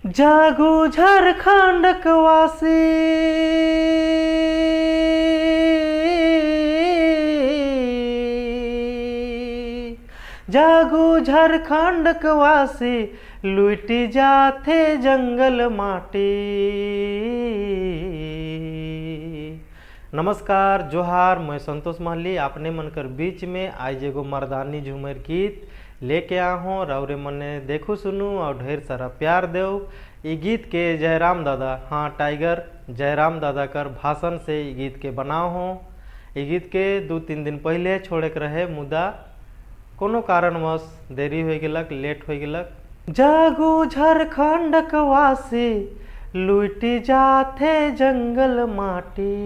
जागो झारखंड वासी, जागो झारखंड वासी, लुट जाते जंगल माटी। नमस्कार जोहार, मैं संतोष महली अपने मनकर बीच में आज एगो मर्दानी झूमर गीत लेके आ हूँ। रौरे मने देखू सुनू और ढेर सारा प्यार देव। ये गीत के जयराम दादा, हाँ टाइगर जयराम दादा कर भाषण से ये गीत के बनाओ हूँ। ये गीत के 2-3 दिन पहले छोड़े के रहे, मुदा कोनो कारणवश देरी हो गलक, लेट हो गलक। जागो झारखंड वासी, लुट जाते जंगल माटी।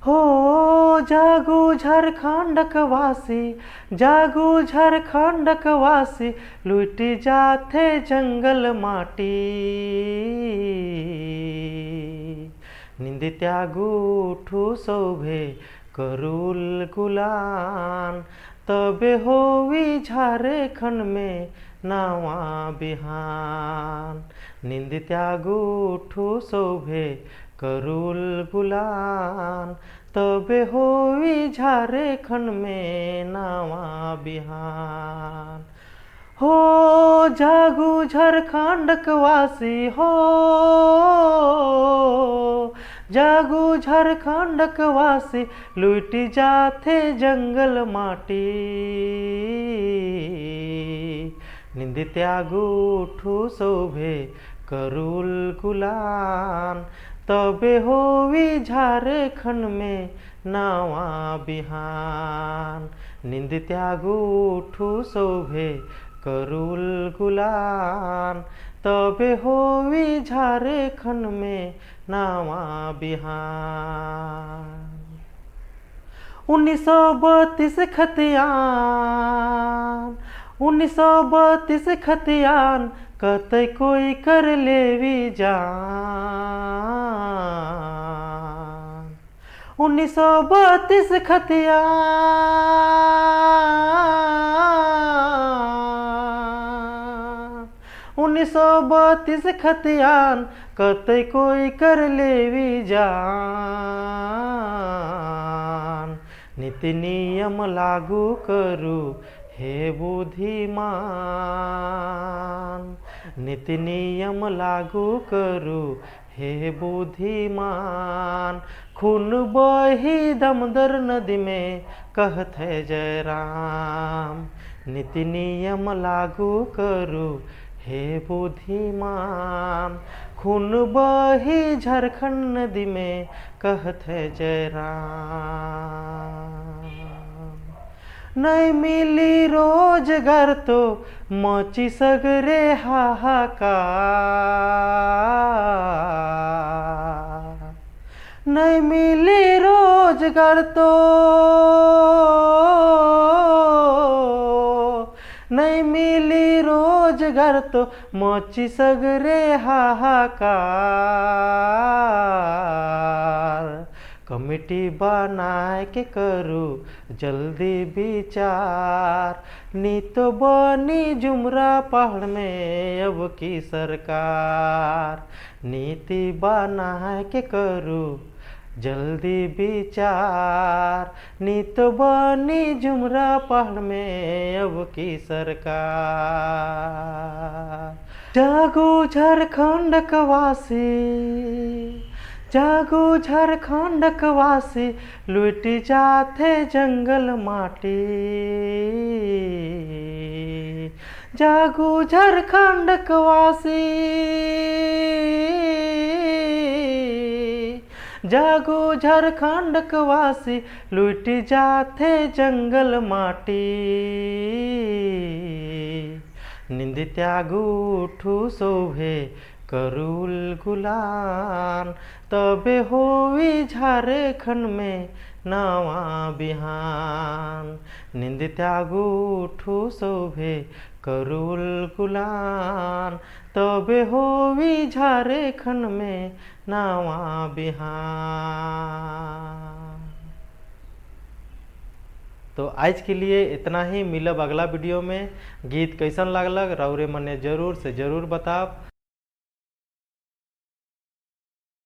हो जागो झारखंड वासी, जागो झारखंड वासी, लुट जाते जंगल माटी। निंद त्यागू उठू शोभे करूल गुलान, तबे होवी झारखंड में नावा बिहान। निंद त्यागू उठू शोभे करूल गुलान, तबे होवी झारखंड में नावा बिहान। हो जागू झारखंड वासी, हो जागो झारखंड वासी, लुट जाते जंगल माटी। निंद त्यागू उठू शोभे करूल गुलान, तबे होवी झारखंड में नावा बिहान। निंद त्यागू उठू शोभे करूल गुलान, तबे होवी झारखंड में नावा बिहान। 1932 खतियान, 1932 खतियान, कतई कोई कर लेवी जान। 1932 खतियान, 1932 खतियान, कतई कोई कर लेवी जान। नीति नियम लागू करू हे बुद्धिमान, नीति नियम लागू करू हे बुद्धिमान। खून बही दमदर नदी में कहत है जय राम। नीति नियम लागू करू हे बुद्धिमान, खून बही झारखंड नदी में कहत है जय राम। नहीं मिली रोजगार तो मची सगरे हाहाकार। नहीं मिली रोजगार तो, नहीं मिली रोजगार तो मची सगरे हाहाकार। कमिटी बनाए के करू जल्दी विचार, नी तो बनी जुमरा पहाड़ में अब की सरकार। नीति बनाए के करू जल्दी विचार, नी तो बनी जुमरा पहाड़ में अब की सरकार। जागो झारखंड वासी, जागो झारखंड वासी, लुट जाते जंगल माटी। जागो झारखंड वासी, जागो झारखंड वासी, लुट जाते जंगल माटी। निंद त्यागू उठू शोभे करूल गुलान, तबे होवी झारखंड में नावा बिहान। निंद त्यागू उठू शोभे करूल गुलान, तबे होवी झारखंड में नावा बिहान। तो आज के लिए इतना ही, मिलब अगला वीडियो में। गीत कैसन लागलक रौरे मने जरूर से जरूर बताब।